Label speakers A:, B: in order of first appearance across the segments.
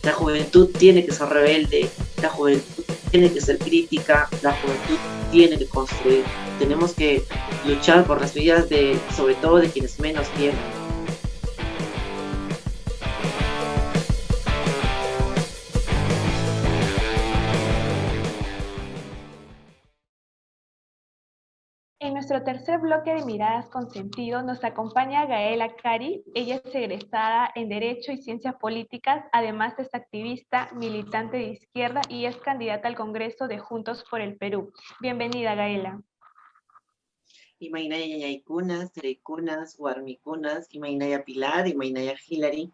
A: La juventud tiene que ser rebelde, la juventud tiene que ser crítica, la juventud tiene que construir. Tenemos que luchar por las vidas de, sobre todo de quienes menos tienen.
B: En nuestro tercer bloque de Miradas con Sentido nos acompaña Gaela Cari. Ella es egresada en Derecho y Ciencias Políticas, además es activista, militante de izquierda y es candidata al Congreso de Juntos por el Perú. Bienvenida, Gaela.
A: Imainaya Yaykunas, Tereikunas, Warmikunas, Imainaya Pilar, Imainaya Hilary.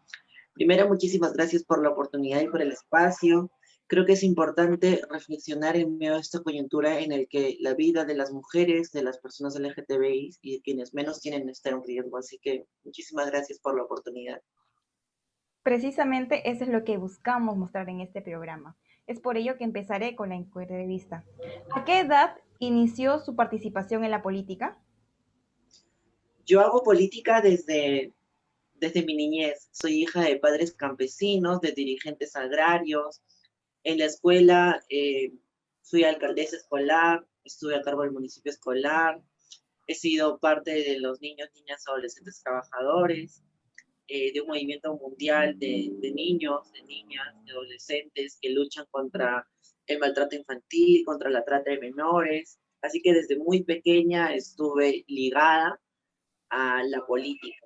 A: Primero, muchísimas gracias por la oportunidad y por el espacio. Creo que es importante reflexionar en medio de esta coyuntura en el que la vida de las mujeres, de las personas LGTBI y de quienes menos tienen está en riesgo. Así que muchísimas gracias por la oportunidad.
C: Precisamente eso es lo que buscamos mostrar en este programa. Es por ello que empezaré con la entrevista. ¿A qué edad inició su participación en la política?
A: Yo hago política desde mi niñez. Soy hija de padres campesinos, de dirigentes agrarios. En la escuela fui alcaldesa escolar, estuve a cargo del municipio escolar, he sido parte de los niños, niñas, adolescentes trabajadores, de un movimiento mundial de niños, de niñas, de adolescentes que luchan contra el maltrato infantil, contra la trata de menores. Así que desde muy pequeña estuve ligada a la política.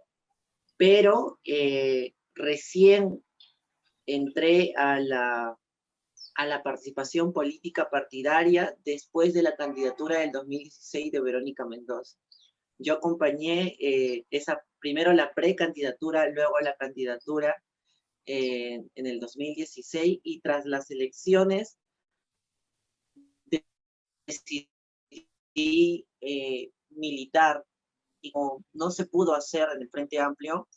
A: Pero recién entré a la participación política partidaria después de la candidatura del 2016 de Verónica Mendoza. Yo acompañé primero la precandidatura, luego la candidatura en el 2016 y tras las elecciones decidí militar y como no se pudo hacer en el Frente Amplio,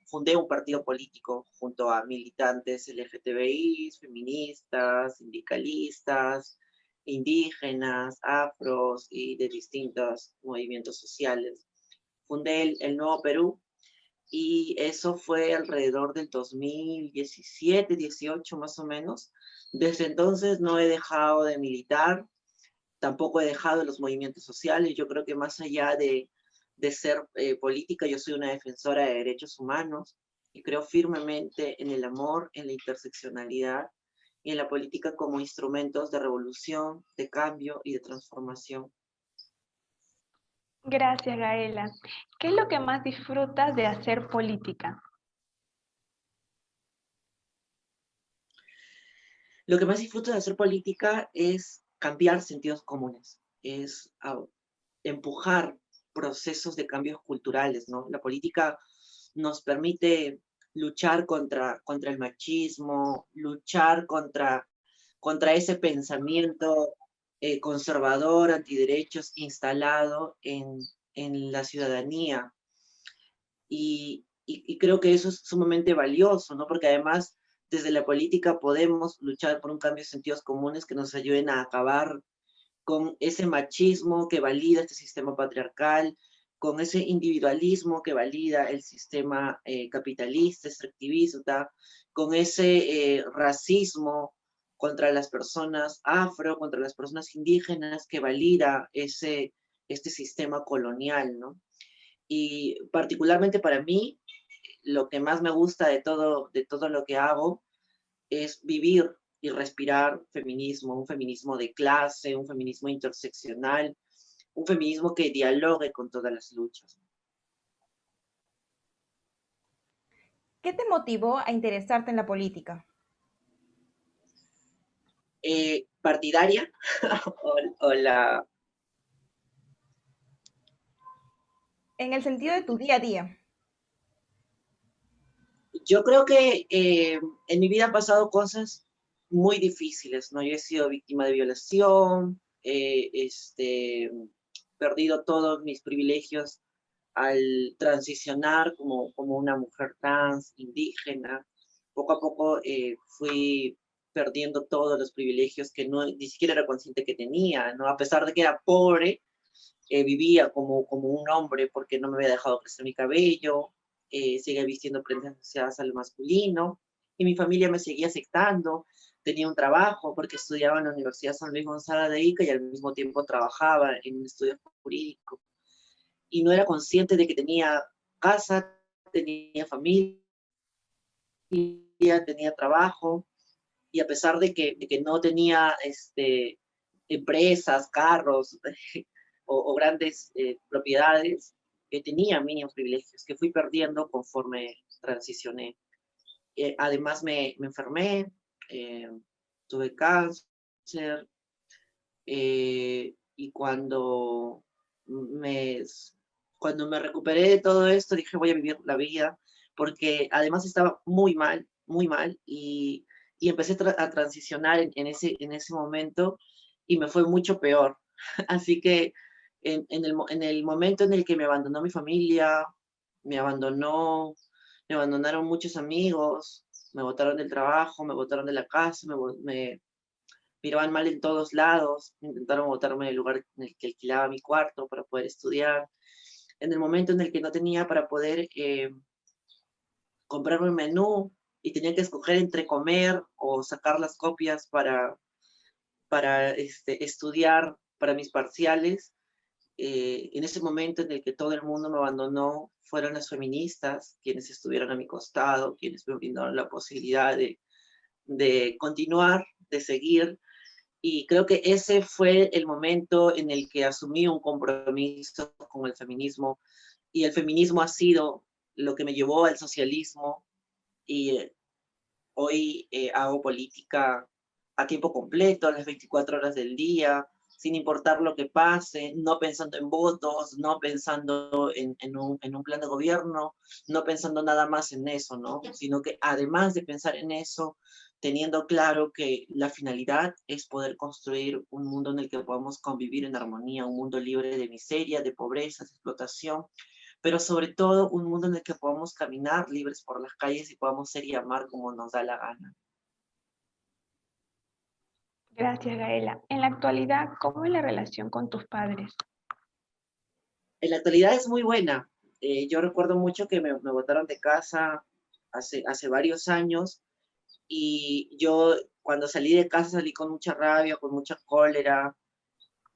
A: fundé un partido político junto a militantes LGTBI, feministas, sindicalistas, indígenas, afros y de distintos movimientos sociales. Fundé el Nuevo Perú y eso fue alrededor del 2017, 18 más o menos. Desde entonces no he dejado de militar, tampoco he dejado los movimientos sociales. Yo creo que más allá de ser política, yo soy una defensora de derechos humanos y creo firmemente en el amor, en la interseccionalidad y en la política como instrumentos de revolución, de cambio y de transformación.
B: Gracias, Gaela. ¿Qué es lo que más disfrutas de hacer política?
A: Lo que más disfruto de hacer política es cambiar sentidos comunes, es empujar procesos de cambios culturales, ¿no? La política nos permite luchar contra el machismo, luchar contra ese pensamiento conservador, antiderechos instalado en la ciudadanía. Y creo que eso es sumamente valioso, ¿no? Porque además desde la política podemos luchar por un cambio de sentidos comunes que nos ayuden a acabar con ese machismo que valida este sistema patriarcal, con ese individualismo que valida el sistema capitalista, extractivista, con ese racismo contra las personas afro, contra las personas indígenas que valida este sistema colonial, ¿no? Y particularmente para mí, lo que más me gusta de todo lo que hago es vivir y respirar feminismo, un feminismo de clase, un feminismo interseccional, un feminismo que dialogue con todas las luchas.
C: ¿Qué te motivó a interesarte en la política?
A: Partidaria o la...
C: En el sentido de tu día a día.
A: Yo creo que en mi vida han pasado cosas muy difíciles, ¿no? Yo he sido víctima de violación, perdido todos mis privilegios al transicionar como una mujer trans, indígena. Poco a poco fui perdiendo todos los privilegios que no, ni siquiera era consciente que tenía, ¿no? A pesar de que era pobre, vivía como un hombre porque no me había dejado crecer mi cabello, seguía vistiendo prendas asociadas al masculino, y mi familia me seguía aceptando. Tenía un trabajo porque estudiaba en la Universidad San Luis Gonzaga de Ica y al mismo tiempo trabajaba en un estudio jurídico. Y no era consciente de que tenía casa, tenía familia, tenía trabajo, y a pesar de que no tenía empresas, carros o grandes propiedades, tenía mínimos privilegios que fui perdiendo conforme transicioné. Además me enfermé, tuve cáncer, y me, cuando me recuperé de todo esto, dije voy a vivir la vida, porque además estaba muy mal, y empecé a transicionar en ese momento, y me fue mucho peor. Así que en el momento en el que me abandonó mi familia, me abandonaron muchos amigos, me botaron del trabajo, me botaron de la casa, me miraban mal en todos lados, intentaron botarme del lugar en el que alquilaba mi cuarto para poder estudiar. En el momento en el que no tenía para poder comprarme un menú y tenía que escoger entre comer o sacar las copias para estudiar para mis parciales, en ese momento en el que todo el mundo me abandonó, fueron las feministas quienes estuvieron a mi costado, quienes me brindaron la posibilidad de continuar, de seguir. Y creo que ese fue el momento en el que asumí un compromiso con el feminismo, y el feminismo ha sido lo que me llevó al socialismo, y hoy hago política a tiempo completo, a las 24 horas del día, sin importar lo que pase, no pensando en votos, no pensando en un plan de gobierno, no pensando nada más en eso, ¿no? Sino que además de pensar en eso, teniendo claro que la finalidad es poder construir un mundo en el que podamos convivir en armonía, un mundo libre de miseria, de pobreza, de explotación, pero sobre todo un mundo en el que podamos caminar libres por las calles y podamos ser y amar como nos da la gana.
B: Gracias, Gaela. En la actualidad, ¿cómo es la relación con tus padres?
A: En la actualidad es muy buena. Yo recuerdo mucho que me botaron de casa hace varios años, y yo cuando salí de casa salí con mucha rabia, con mucha cólera,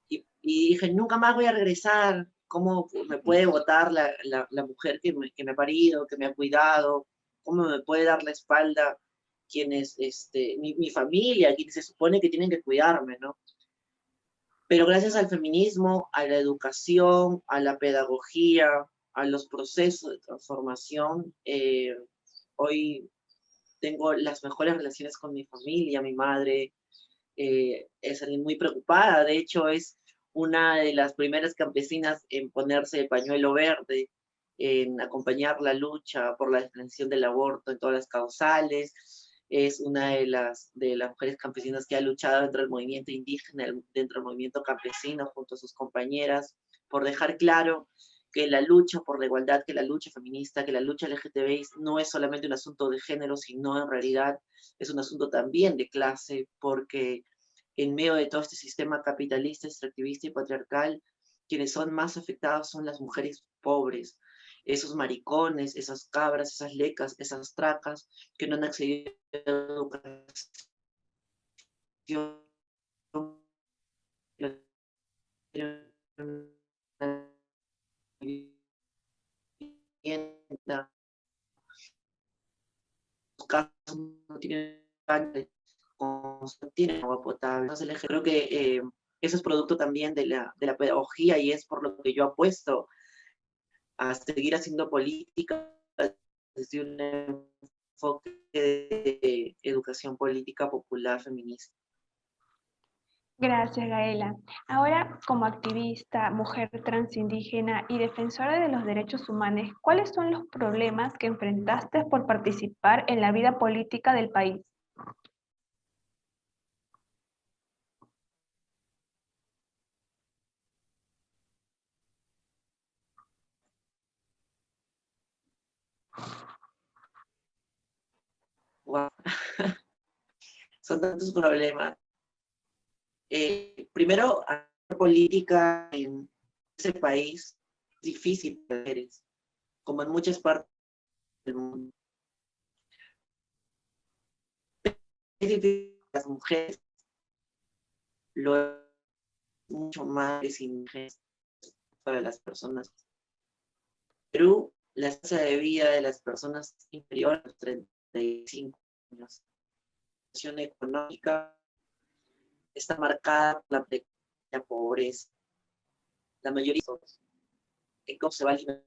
A: y dije, nunca más voy a regresar. ¿Cómo me puede votar la mujer que me ha parido, que me ha cuidado? ¿Cómo me puede dar la espalda quienes, mi familia, quienes se supone que tienen que cuidarme, ¿no? Pero gracias al feminismo, a la educación, a la pedagogía, a los procesos de transformación, hoy tengo las mejores relaciones con mi familia. Mi madre es alguien muy preocupada, de hecho es una de las primeras campesinas en ponerse el pañuelo verde, en acompañar la lucha por la despenalización del aborto en todas las causales. Es una de las mujeres campesinas que ha luchado dentro del movimiento indígena, dentro del movimiento campesino, junto a sus compañeras, por dejar claro que la lucha por la igualdad, que la lucha feminista, que la lucha LGTBI no es solamente un asunto de género, sino en realidad es un asunto también de clase, porque en medio de todo este sistema capitalista, extractivista y patriarcal, quienes son más afectados son las mujeres pobres, esos maricones, esas cabras, esas lecas, esas tracas que no han accedido a la educación, vivienda, sus casas no tienen no tienen agua potable. Entonces, creo que eso es producto también de de la pedagogía, y es por lo que yo apuesto a seguir haciendo política desde un enfoque de educación política popular feminista.
B: Gracias, Gaela. Ahora, como activista, mujer transindígena y defensora de los derechos humanos, ¿cuáles son los problemas que enfrentaste por participar en la vida política del país?
A: Wow. Son tantos problemas. Primero, hacer política en ese país es difícil, como en muchas partes del mundo. difícil para las mujeres, lo es mucho más difícil para las personas. En Perú, la tasa de vida de las personas inferior a los 35 años, la situación económica está marcada por la pobreza. La mayoría de cómo se va a alimentar.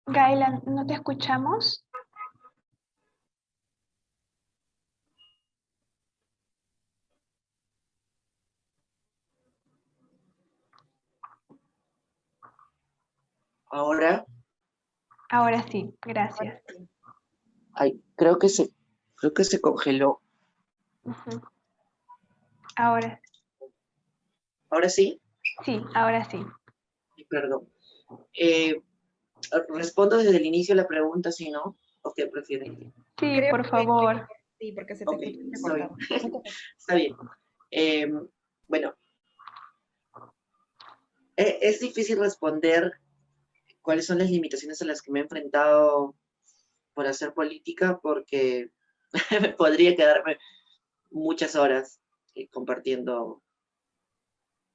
B: Gaela, ¿no te escuchamos?
A: Ahora,
B: Ahora sí, gracias.
A: ay, creo que se congeló.
B: Ujú. Ahora,
A: Ahora sí,
B: sí, ahora sí.
A: perdón. Eh, respondo desde el inicio la pregunta, si no, ¿o qué prefieren?
B: Sí,
C: Creo
B: por
C: que
B: favor.
C: sí, porque se te
A: Ok,
C: escucha
A: está bien.
C: cortado. Muchas gracias.
A: Está bien. Bueno, es difícil responder cuáles son las limitaciones a las que me he enfrentado por hacer política, porque podría quedarme muchas horas compartiendo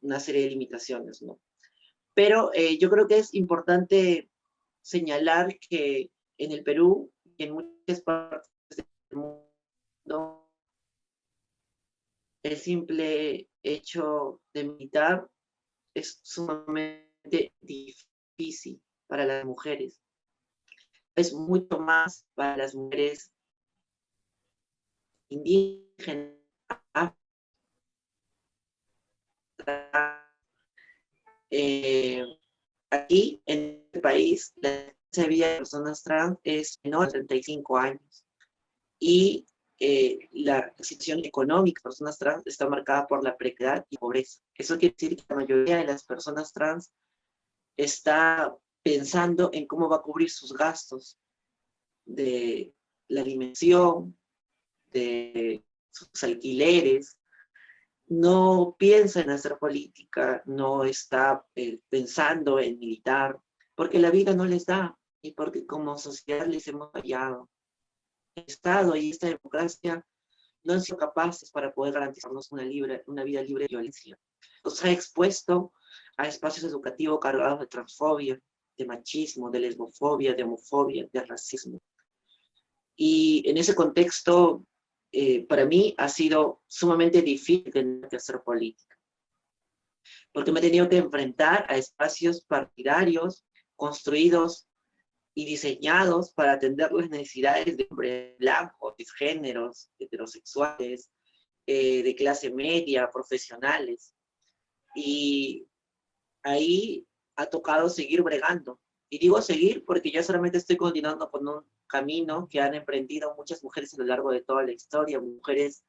A: una serie de limitaciones, ¿no? Pero yo creo que es importante señalar que en el Perú y en muchas partes del mundo, el simple hecho de militar es sumamente difícil para las mujeres. Es mucho más para las mujeres indígenas, eh, aquí en el país la tasa de vida de personas trans es menor de 35 años y la situación económica de personas trans está marcada por la precariedad y pobreza. Eso quiere decir que la mayoría de las personas trans está pensando en cómo va a cubrir sus gastos de la alimentación, de sus alquileres, no piensa en hacer política, no está pensando en militar, porque la vida no les da y porque como sociedad les hemos fallado. El Estado y esta democracia no han sido capaces para poder garantizarnos una vida libre de violencia. Nos ha expuesto a espacios educativos cargados de transfobia, de machismo, de lesbofobia, de homofobia, de racismo. Y en ese contexto, para mí ha sido sumamente difícil tener que hacer política, porque me he tenido que enfrentar a espacios partidarios construidos y diseñados para atender las necesidades de hombres blancos, cisgéneros, heterosexuales, de clase media, profesionales. Y ahí ha tocado seguir bregando. Y digo seguir porque yo solamente estoy continuando con un camino que han emprendido muchas mujeres a lo largo de toda la historia, mujeres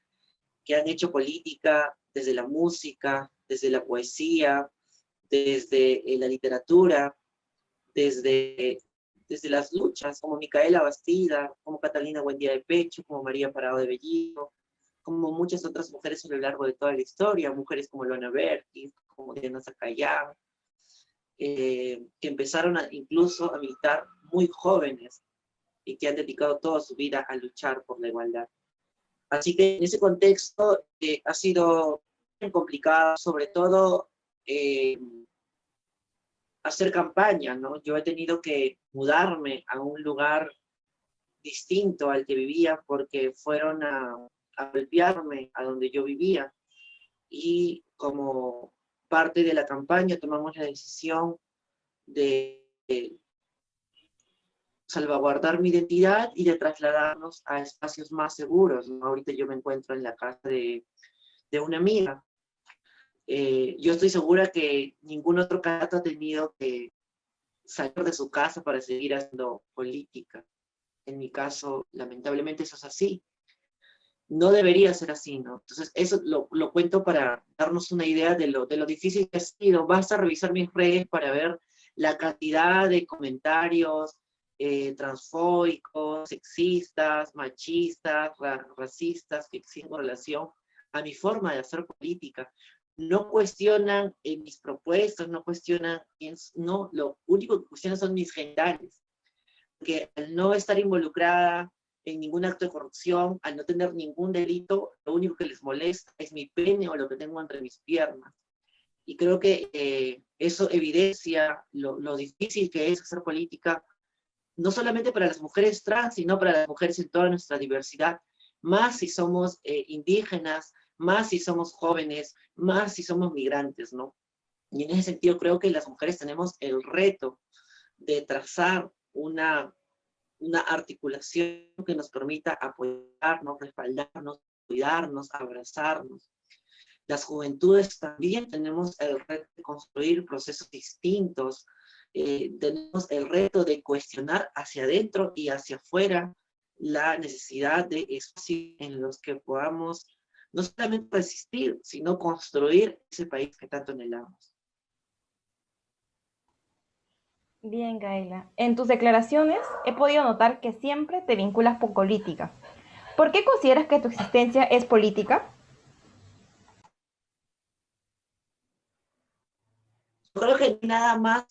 A: que han hecho política desde la música, desde la poesía, desde la literatura, desde, desde las luchas, como Micaela Bastida, como Catalina Buendía de Pecho, como María Parado de Bellido, como muchas otras mujeres a lo largo de toda la historia, mujeres como Luana Berti, como Diana Zacayán, que empezaron incluso a militar muy jóvenes y que han dedicado toda su vida a luchar por la igualdad. Así que en ese contexto ha sido complicado, sobre todo hacer campaña, ¿no? Yo he tenido que mudarme a un lugar distinto al que vivía porque fueron a golpearme a donde yo vivía. Y como parte de la campaña tomamos la decisión de salvaguardar mi identidad y de trasladarnos a espacios más seguros, ¿no? Ahorita yo me encuentro en la casa de una amiga. Yo estoy segura que ningún otro candidato ha tenido que salir de su casa para seguir haciendo política. En mi caso, lamentablemente eso es así. No debería ser así, ¿no? Entonces, eso lo cuento para darnos una idea de lo difícil que ha sido. Basta revisar mis redes para ver la cantidad de comentarios transfóbicos, sexistas, machistas, racistas que existen en relación a mi forma de hacer política. no cuestionan mis propuestas, no cuestionan, no, lo único que cuestionan son mis genitales, que al no estar involucrada en ningún acto de corrupción, al no tener ningún delito, lo único que les molesta es mi pene o lo que tengo entre mis piernas. Y creo que eso evidencia lo difícil que es hacer política, no solamente para las mujeres trans, sino para las mujeres en toda nuestra diversidad, más si somos indígenas, más si somos jóvenes, más si somos migrantes, ¿no? Y en ese sentido creo que las mujeres tenemos el reto de trazar una articulación que nos permita apoyarnos, respaldarnos, cuidarnos, abrazarnos. Las juventudes también tenemos el reto de construir procesos distintos, tenemos el reto de cuestionar hacia adentro y hacia afuera la necesidad de espacios en los que podamos no solamente resistir, sino construir ese país que tanto anhelamos.
C: Bien, Gaela. En tus declaraciones he podido notar que siempre te vinculas con política. ¿Por qué consideras que tu existencia es política?
A: Yo creo que nada más,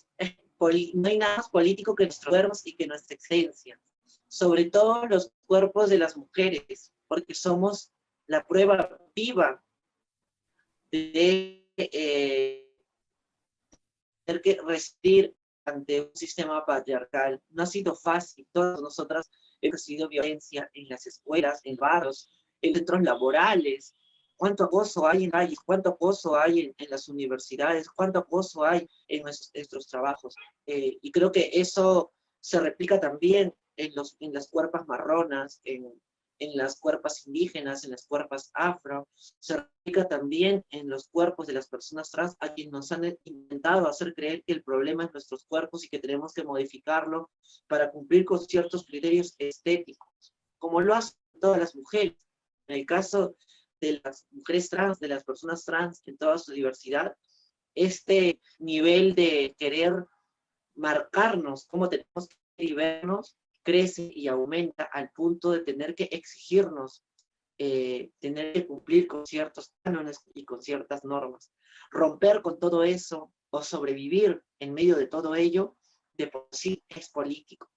A: no hay nada más político que nuestros cuerpos y que nuestra esencia. Sobre todo los cuerpos de las mujeres, porque somos la prueba viva de tener que resistir ante un sistema patriarcal. No ha sido fácil. Todas nosotras hemos recibido violencia en las escuelas, en barrios, en centros laborales. ¿Cuánto acoso hay en calles? ¿Cuánto acoso hay en las universidades? ¿Cuánto acoso hay en nuestros trabajos? Y creo que eso se replica también en las cuerpas marronas, en las cuerpas indígenas, en las cuerpas afro, se replica también en los cuerpos de las personas trans, a quienes nos han intentado hacer creer que el problema es nuestros cuerpos y que tenemos que modificarlo para cumplir con ciertos criterios estéticos, como lo hacen todas las mujeres. En el caso de las mujeres trans, de las personas trans en toda su diversidad, este nivel de querer marcarnos cómo tenemos que vernos crece y aumenta al punto de tener que exigirnos, tener que cumplir con ciertos cánones y con ciertas normas. Romper con todo eso o sobrevivir en medio de todo ello, de por sí es político.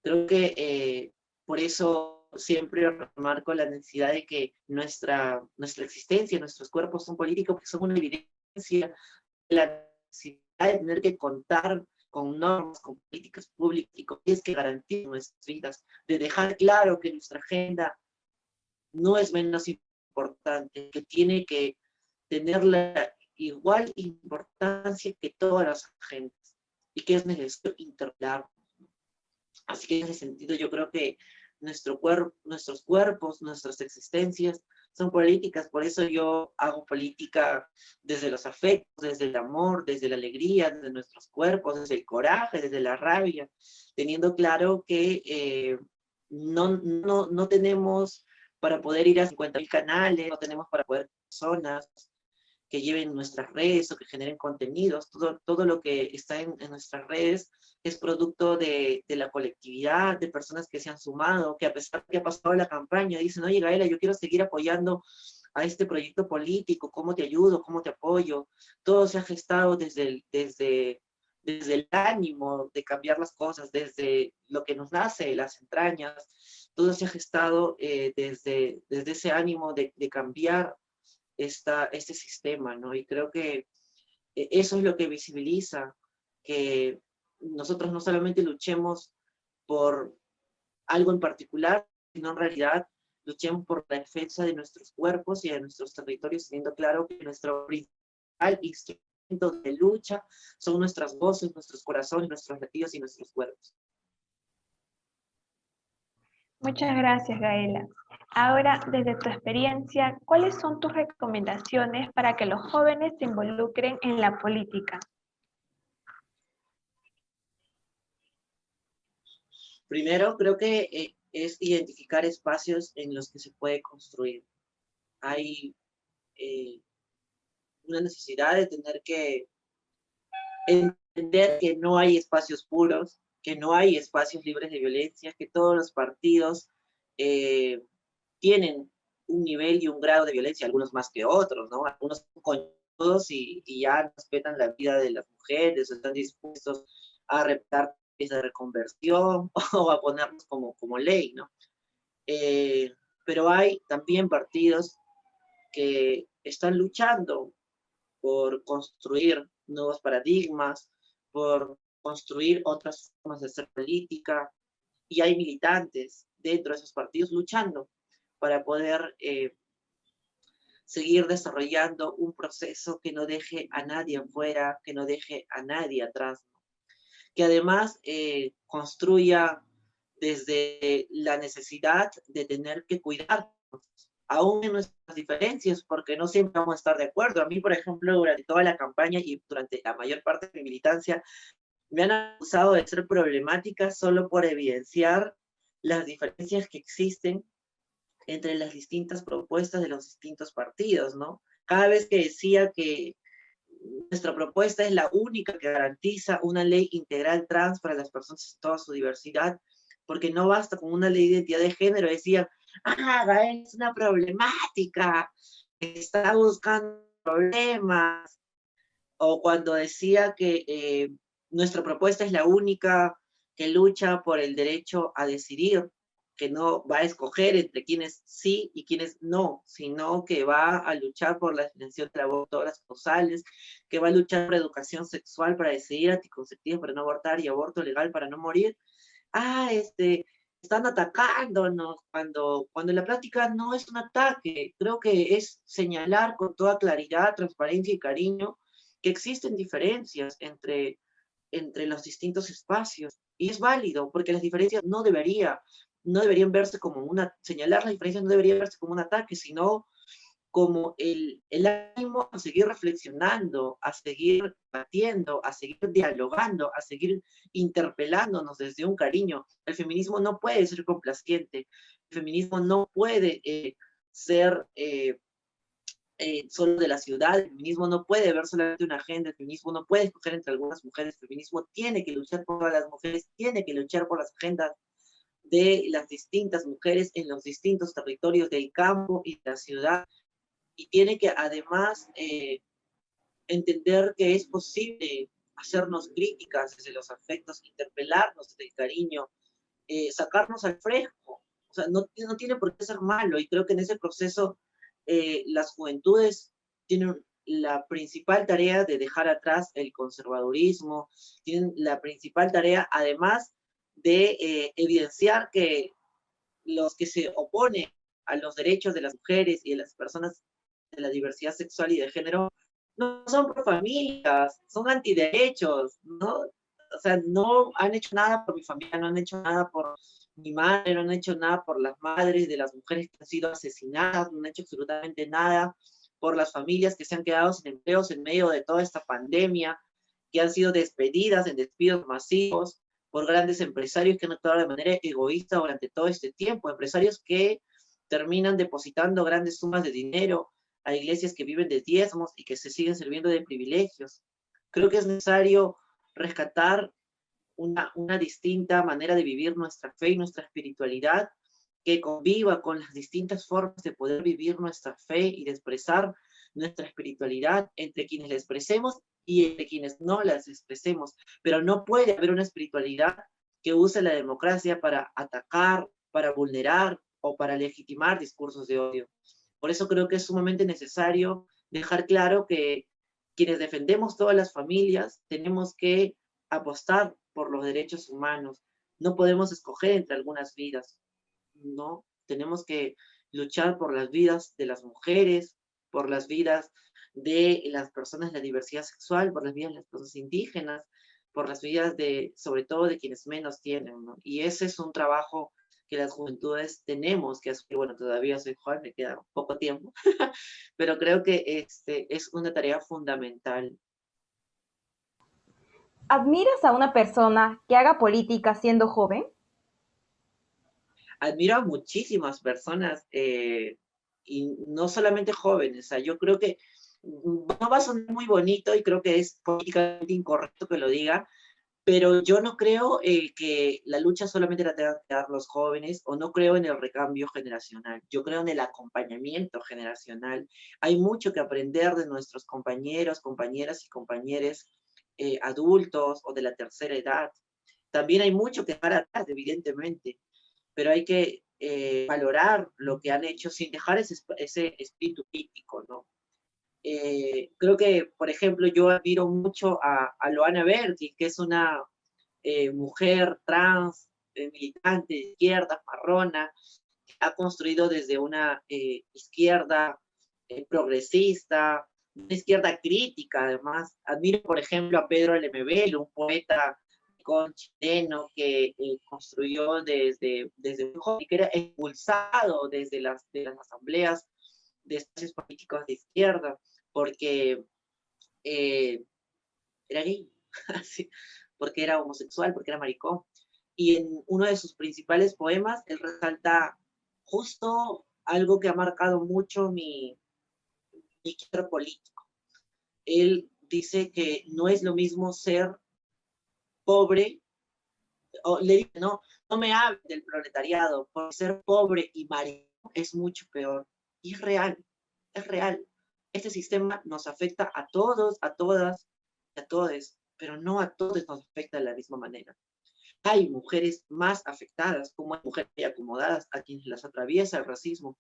A: Creo que por eso siempre remarco la necesidad de que nuestra existencia, nuestros cuerpos son políticos, porque son una evidencia de la necesidad de tener que contar con normas, con políticas públicas y con leyes que garanticen nuestras vidas, de dejar claro que nuestra agenda no es menos importante, que tiene que tener la igual importancia que todas las agendas y que es necesario interpelar. Así que en ese sentido yo creo que nuestros cuerpos, nuestras existencias son políticas, por eso yo hago política desde los afectos, desde el amor, desde la alegría, desde nuestros cuerpos, desde el coraje, desde la rabia, teniendo claro que no tenemos para poder ir a 50.000 canales, no tenemos para poder personas que lleven nuestras redes o que generen contenidos, todo lo que está en nuestras redes es producto de la colectividad, de personas que se han sumado, que a pesar que ha pasado la campaña, dicen, oye Gaela, yo quiero seguir apoyando a este proyecto político, ¿cómo te ayudo? ¿Cómo te apoyo? Todo se ha gestado desde el ánimo de cambiar las cosas, desde lo que nos nace, las entrañas, todo se ha gestado desde ese ánimo de cambiar este sistema, ¿no? Y creo que eso es lo que visibiliza que nosotros no solamente luchemos por algo en particular, sino en realidad luchemos por la defensa de nuestros cuerpos y de nuestros territorios, teniendo claro que nuestro principal instrumento de lucha son nuestras voces, nuestros corazones, nuestros latidos y nuestros cuerpos.
B: Muchas gracias, Gaela. Ahora, desde tu experiencia, ¿cuáles son tus recomendaciones para que los jóvenes se involucren en la política?
A: Primero, creo que es identificar espacios en los que se puede construir. Hay una necesidad de tener que entender que no hay espacios puros, que no hay espacios libres de violencia, que todos los partidos tienen un nivel y un grado de violencia, algunos más que otros, ¿no? Algunos con todos y ya respetan la vida de las mujeres, están dispuestos a reptar de reconversión o a ponernos como ley, ¿no? Pero hay también partidos que están luchando por construir nuevos paradigmas, por construir otras formas de hacer política, y hay militantes dentro de esos partidos luchando para poder seguir desarrollando un proceso que no deje a nadie afuera, que no deje a nadie atrás, que además construya desde la necesidad de tener que cuidar aún en nuestras diferencias, porque no siempre vamos a estar de acuerdo. A mí, por ejemplo, durante toda la campaña y durante la mayor parte de mi militancia, me han acusado de ser problemática solo por evidenciar las diferencias que existen entre las distintas propuestas de los distintos partidos, ¿no? Cada vez que decía que nuestra propuesta es la única que garantiza una ley integral trans para las personas en toda su diversidad, porque no basta con una ley de identidad de género, decían, Gael es una problemática, está buscando problemas, o cuando decía que nuestra propuesta es la única que lucha por el derecho a decidir, que no va a escoger entre quienes sí y quienes no, sino que va a luchar por la definición del aborto, horas causales, que va a luchar por educación sexual para decidir, anticonceptivos para no abortar y aborto legal para no morir. Están atacándonos cuando en la práctica no es un ataque. Creo que es señalar con toda claridad, transparencia y cariño que existen diferencias entre los distintos espacios. Y es válido, porque las diferencias no deberían verse como señalar las diferencias no debería verse como un ataque, sino como el ánimo a seguir reflexionando, a seguir debatiendo, a seguir dialogando, a seguir interpelándonos desde un cariño. El feminismo no puede ser complaciente, el feminismo no puede ser solo de la ciudad, el feminismo no puede ver solamente una agenda, el feminismo no puede escoger entre algunas mujeres, el feminismo tiene que luchar por todas las mujeres, tiene que luchar por las agendas de las distintas mujeres en los distintos territorios del campo y de la ciudad, y tiene que además entender que es posible hacernos críticas desde los afectos, interpelarnos desde el cariño, sacarnos al fresco. O sea, no tiene por qué ser malo, y creo que en ese proceso las juventudes tienen la principal tarea de dejar atrás el conservadurismo, tienen la principal tarea, además de evidenciar que los que se oponen a los derechos de las mujeres y de las personas de la diversidad sexual y de género no son por familias, son antiderechos, ¿no? O sea, no han hecho nada por mi familia, no han hecho nada por mi madre, no han hecho nada por las madres de las mujeres que han sido asesinadas, no han hecho absolutamente nada por las familias que se han quedado sin empleos en medio de toda esta pandemia, que han sido despedidas en despidos masivos por grandes empresarios que han actuado de manera egoísta durante todo este tiempo, empresarios que terminan depositando grandes sumas de dinero a iglesias que viven de diezmos y que se siguen sirviendo de privilegios. Creo que es necesario rescatar una distinta manera de vivir nuestra fe y nuestra espiritualidad, que conviva con las distintas formas de poder vivir nuestra fe y de expresar nuestra espiritualidad entre quienes la expresemos y entre quienes no las expresemos. Pero no puede haber una espiritualidad que use la democracia para atacar, para vulnerar o para legitimar discursos de odio. Por eso creo que es sumamente necesario dejar claro que quienes defendemos todas las familias tenemos que apostar por los derechos humanos. No podemos escoger entre algunas vidas, ¿no? Tenemos que luchar por las vidas de las mujeres, por las vidas de las personas de la diversidad sexual, por las vidas de las personas indígenas, por las vidas sobre todo de quienes menos tienen, ¿no? Y ese es un trabajo que las juventudes tenemos que hacer. Bueno, todavía soy joven, me queda poco tiempo, pero creo que es una tarea fundamental.
C: ¿Admiras a una persona que haga política siendo joven?
A: Admiro a muchísimas personas, y no solamente jóvenes. O sea, yo creo que no va a sonar muy bonito y creo que es políticamente incorrecto que lo diga, Pero yo no creo que la lucha solamente la tengan que dar los jóvenes, o no creo en el recambio generacional. Yo creo en el acompañamiento generacional. Hay mucho que aprender de nuestros compañeros, compañeras y compañeros adultos o de la tercera edad. También hay mucho que dejar atrás, evidentemente, pero hay que valorar lo que han hecho sin dejar ese espíritu crítico, ¿no? Creo que, por ejemplo, yo admiro mucho a Loana Berti, que es una mujer trans, militante de izquierda, marrona, que ha construido desde una izquierda progresista, una izquierda crítica, además. Admiro, por ejemplo, a Pedro Lemebel, un poeta chileno que construyó desde un joven, que era expulsado desde de las asambleas de espacios políticos de izquierda, porque era gay, porque era homosexual, porque era maricón. Y en uno de sus principales poemas, él resalta justo algo que ha marcado mucho mi quiero político. Él dice que no es lo mismo ser pobre, o le dice, no me hable del proletariado, porque ser pobre y maricón es mucho peor. Y es real, es real. Este sistema nos afecta a todos, a todas, a todos, pero no a todos nos afecta de la misma manera. Hay mujeres más afectadas, como hay mujeres acomodadas, a quienes las atraviesa el racismo,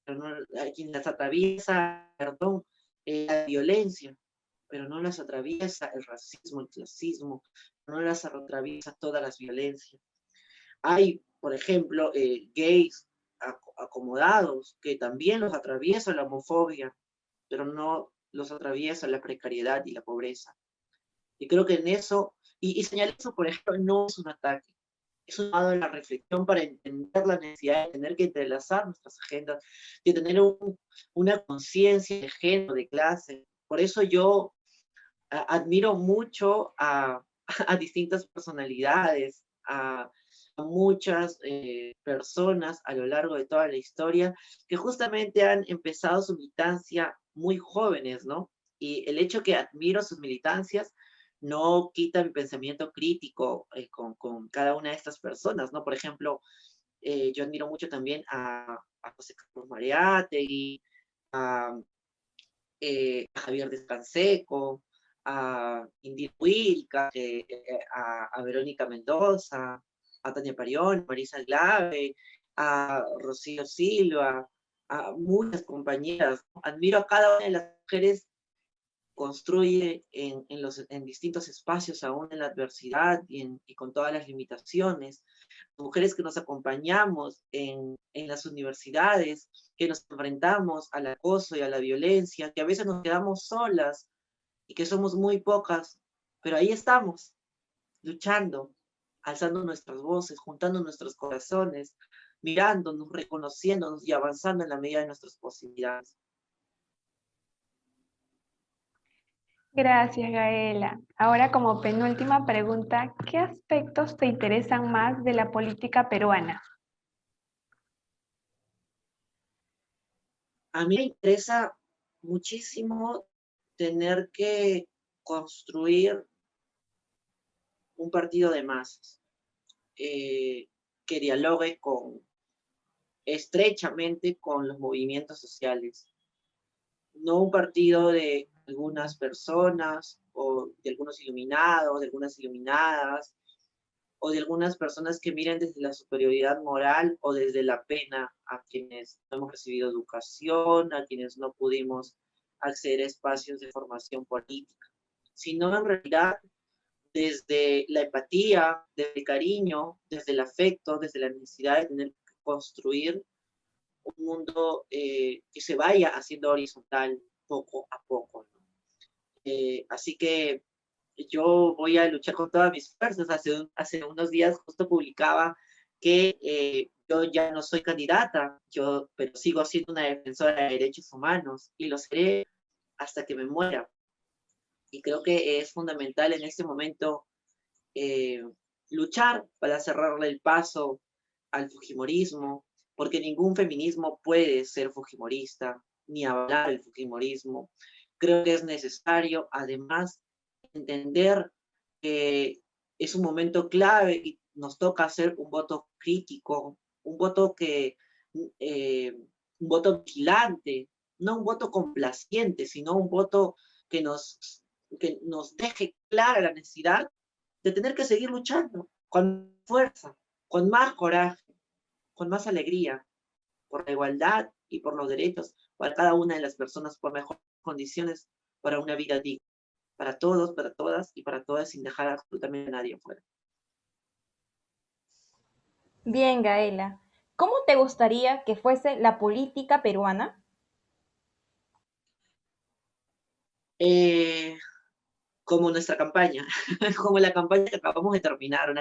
A: pero no, a quienes las atraviesa, perdón, la violencia, pero no las atraviesa el racismo, el clasismo, no las atraviesa todas las violencias. Hay, por ejemplo, gays acomodados que también los atraviesa la homofobia, pero no los atraviesa la precariedad y la pobreza. Y creo que en eso, y señalar eso, por ejemplo, no es un ataque, es un llamado a la reflexión para entender la necesidad de tener que entrelazar nuestras agendas, de tener una conciencia de género, de clase. Por eso yo admiro mucho a distintas personalidades, a muchas personas a lo largo de toda la historia que justamente han empezado su militancia muy jóvenes, ¿no? Y el hecho que admiro sus militancias no quita mi pensamiento crítico con cada una de estas personas, ¿no? Por ejemplo, yo admiro mucho también a José Carlos Mariátegui, a, a Javier Descanseco, a Indira Wilca, a Verónica Mendoza, a Tania Parión, a Marisa Glave, a Rocío Silva, a muchas compañeras. Admiro a cada una de las mujeres construye en distintos espacios, aún en la adversidad y con todas las limitaciones. Mujeres que nos acompañamos en las universidades, que nos enfrentamos al acoso y a la violencia, que a veces nos quedamos solas y que somos muy pocas, pero ahí estamos, luchando, alzando nuestras voces, juntando nuestros corazones, mirándonos, reconociéndonos y avanzando en la medida de nuestras posibilidades.
B: Gracias, Gaela. Ahora, como penúltima pregunta, ¿qué aspectos te interesan más de la política peruana?
A: A mí me interesa muchísimo tener que construir un partido de masas que dialogue estrechamente con los movimientos sociales, no un partido de algunas personas o de algunos iluminados, de algunas iluminadas, o de algunas personas que miren desde la superioridad moral o desde la pena a quienes no hemos recibido educación, a quienes no pudimos acceder a espacios de formación política, sino en realidad desde la empatía, desde el cariño, desde el afecto, desde la necesidad de tener que construir un mundo que se vaya haciendo horizontal poco a poco, ¿no? Así que yo voy a luchar con todas mis fuerzas. Hace unos días justo publicaba que yo ya no soy candidata, pero sigo siendo una defensora de derechos humanos y lo seré hasta que me muera. Y creo que es fundamental en este momento eh, luchar para cerrarle el paso al fujimorismo, porque ningún feminismo puede ser fujimorista ni avalar el fujimorismo. Creo que es necesario, además, entender que es un momento clave y nos toca hacer un voto crítico, un voto un voto vigilante, no un voto complaciente, sino un voto que nos deje clara la necesidad de tener que seguir luchando con fuerza, con más coraje, con más alegría, por la igualdad y por los derechos para cada una de las personas, por mejores condiciones para una vida digna, para todos, para todas y para todas, sin dejar absolutamente a nadie afuera.
C: Bien, Gaela. ¿Cómo te gustaría que fuese la política peruana?
A: Eh, como nuestra campaña, como la campaña que acabamos de terminar,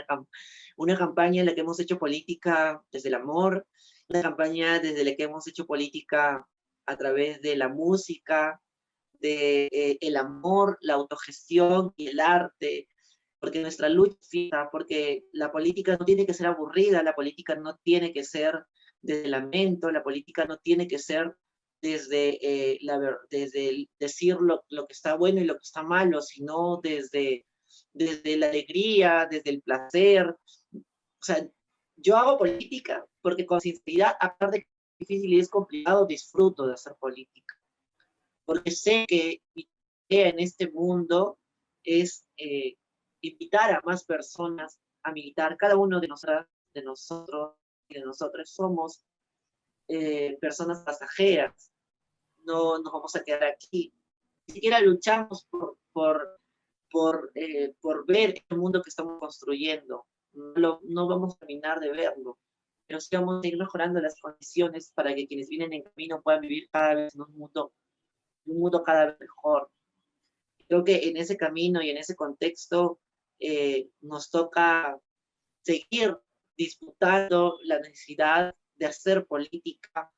A: una campaña en la que hemos hecho política desde el amor, una campaña desde la que hemos hecho política a través de la música, de el amor, la autogestión y el arte, porque nuestra lucha, porque la política no tiene que ser aburrida, la política no tiene que ser desde el lamento, la política no tiene que ser desde el decir lo que está bueno y lo que está malo, sino desde la alegría, desde el placer. O sea, yo hago política porque con sinceridad, a pesar de que es difícil y es complicado, disfruto de hacer política. Porque sé que mi idea en este mundo es invitar a más personas a militar. Cada uno de nosotros y de nosotros somos personas pasajeras. No nos vamos a quedar aquí. Ni siquiera luchamos por ver el mundo que estamos construyendo. No vamos a terminar de verlo, pero sí vamos a ir mejorando las condiciones para que quienes vienen en camino puedan vivir cada vez en un mundo cada vez mejor. Creo que en ese camino y en ese contexto nos toca seguir disputando la necesidad de hacer política,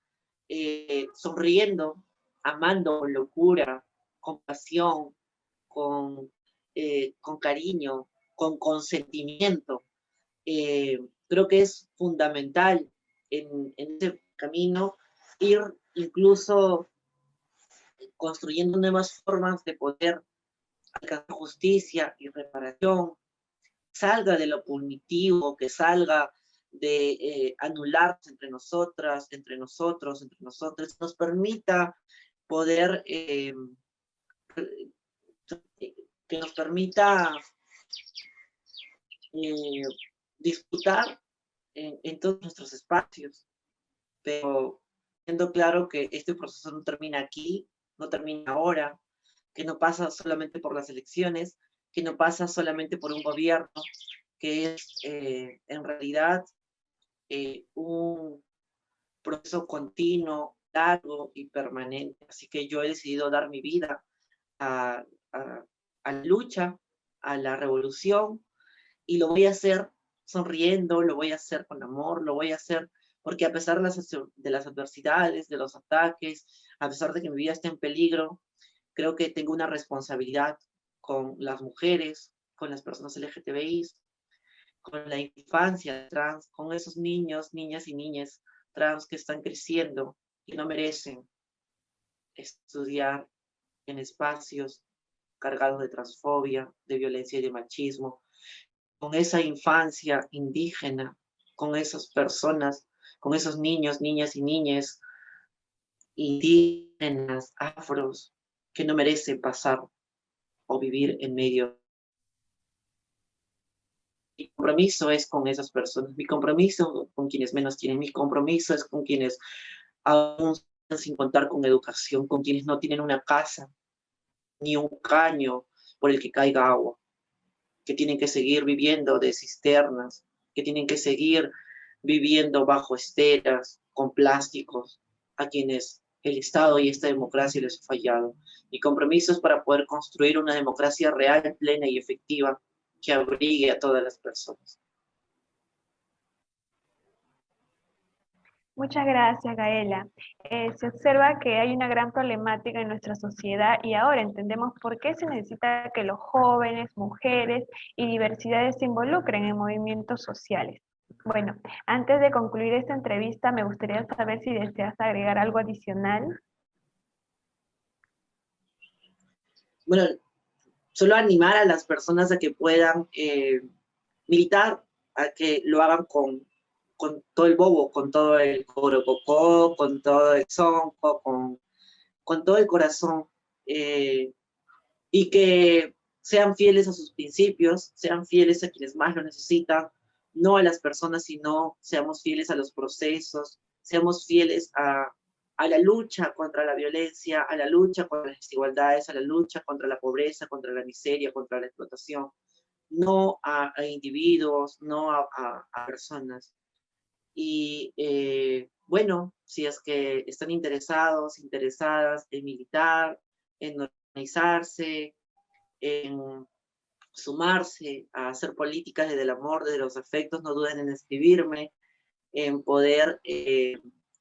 A: sonriendo, amando con locura, con pasión, con cariño, con consentimiento. Creo que es fundamental en ese camino ir incluso construyendo nuevas formas de poder alcanzar justicia y reparación, salga de lo punitivo, que salga de anularse entre nosotras, entre nosotros, entre nosotros, nos permita poder, que nos permita eh, disfrutar en todos nuestros espacios, pero siendo claro que este proceso no termina aquí, no termina ahora, que no pasa solamente por las elecciones, que no pasa solamente por un gobierno, que es en realidad un proceso continuo, largo y permanente. Así que yo he decidido dar mi vida a, a, a la lucha, a la revolución, y lo voy a hacer sonriendo, lo voy a hacer con amor, lo voy a hacer porque a pesar de las adversidades, de los ataques, a pesar de que mi vida esté en peligro, creo que tengo una responsabilidad con las mujeres, con las personas LGTBI, con la infancia trans, con esos niños, niñas y niñas trans que están creciendo y no merecen estudiar en espacios cargados de transfobia, de violencia y de machismo, con esa infancia indígena, con esas personas, con esos niños, niñas y niñas indígenas, afros, que no merecen pasar o vivir en medio. Mi compromiso es con esas personas, mi compromiso con quienes menos tienen, mi compromiso es con quienes aún sin contar con educación, con quienes no tienen una casa, ni un caño por el que caiga agua, que tienen que seguir viviendo de cisternas, que tienen que seguir viviendo bajo esteras, con plásticos, a quienes el Estado y esta democracia les ha fallado. Mi compromiso es para poder construir una democracia real, plena y efectiva que abrigue a todas las personas.
B: Muchas gracias, Gaela. Se observa que hay una gran problemática en nuestra sociedad y ahora entendemos por qué se necesita que los jóvenes, mujeres y diversidades se involucren en movimientos sociales. Bueno, antes de concluir esta entrevista, me gustaría saber si deseas agregar algo adicional.
A: Bueno, solo animar a las personas a que puedan militar a que lo hagan con todo el bobo, con todo el corococó, con todo el zonco, con todo el corazón, y que sean fieles a sus principios, sean fieles a quienes más lo necesitan, no a las personas, sino seamos fieles a los procesos, seamos fieles a la lucha contra la violencia, a la lucha contra las desigualdades, a la lucha contra la pobreza, contra la miseria, contra la explotación, no a individuos, no a personas. Y bueno, si es que están interesados, interesadas en militar, en organizarse, en sumarse a hacer políticas desde el amor, desde los afectos, no duden en escribirme, en poder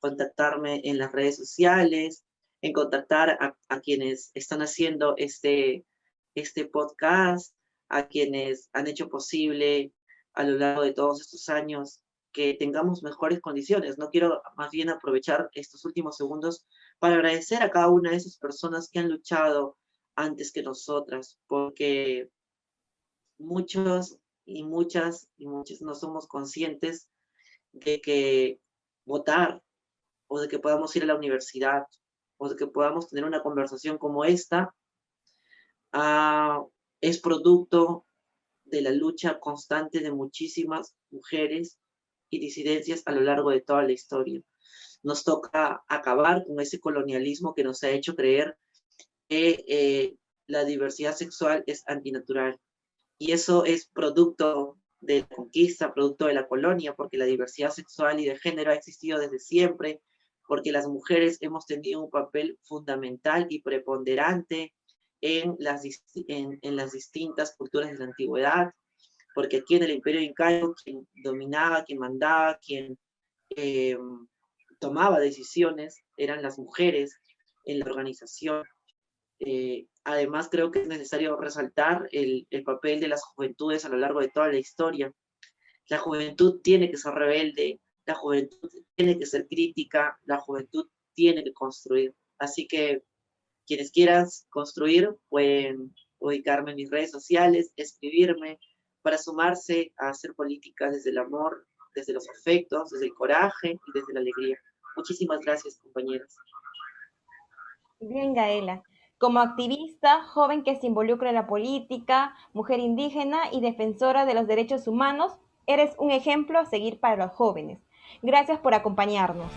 A: contactarme en las redes sociales, en contactar a quienes están haciendo este podcast, a quienes han hecho posible a lo largo de todos estos años que tengamos mejores condiciones. No quiero más bien aprovechar estos últimos segundos para agradecer a cada una de esas personas que han luchado antes que nosotras, porque muchos y muchas no somos conscientes de que votar o de que podamos ir a la universidad o de que podamos tener una conversación como esta es producto de la lucha constante de muchísimas mujeres y disidencias a lo largo de toda la historia. Nos toca acabar con ese colonialismo que nos ha hecho creer que la diversidad sexual es antinatural. Y eso es producto de la conquista, producto de la colonia, porque la diversidad sexual y de género ha existido desde siempre, porque las mujeres hemos tenido un papel fundamental y preponderante en las distintas culturas de la antigüedad, porque aquí en el Imperio Incaico quien dominaba, quien mandaba, quien tomaba decisiones eran las mujeres en la organización. Además, creo que es necesario resaltar el papel de las juventudes a lo largo de toda la historia. La juventud tiene que ser rebelde, la juventud tiene que ser crítica, la juventud tiene que construir. Así que quienes quieran construir pueden ubicarme en mis redes sociales, escribirme para sumarse a hacer políticas desde el amor, desde los afectos, desde el coraje y desde la alegría. Muchísimas gracias, compañeros.
C: Bien, Gaela. Como activista, joven que se involucra en la política, mujer indígena y defensora de los derechos humanos, eres un ejemplo a seguir para los jóvenes. Gracias por acompañarnos.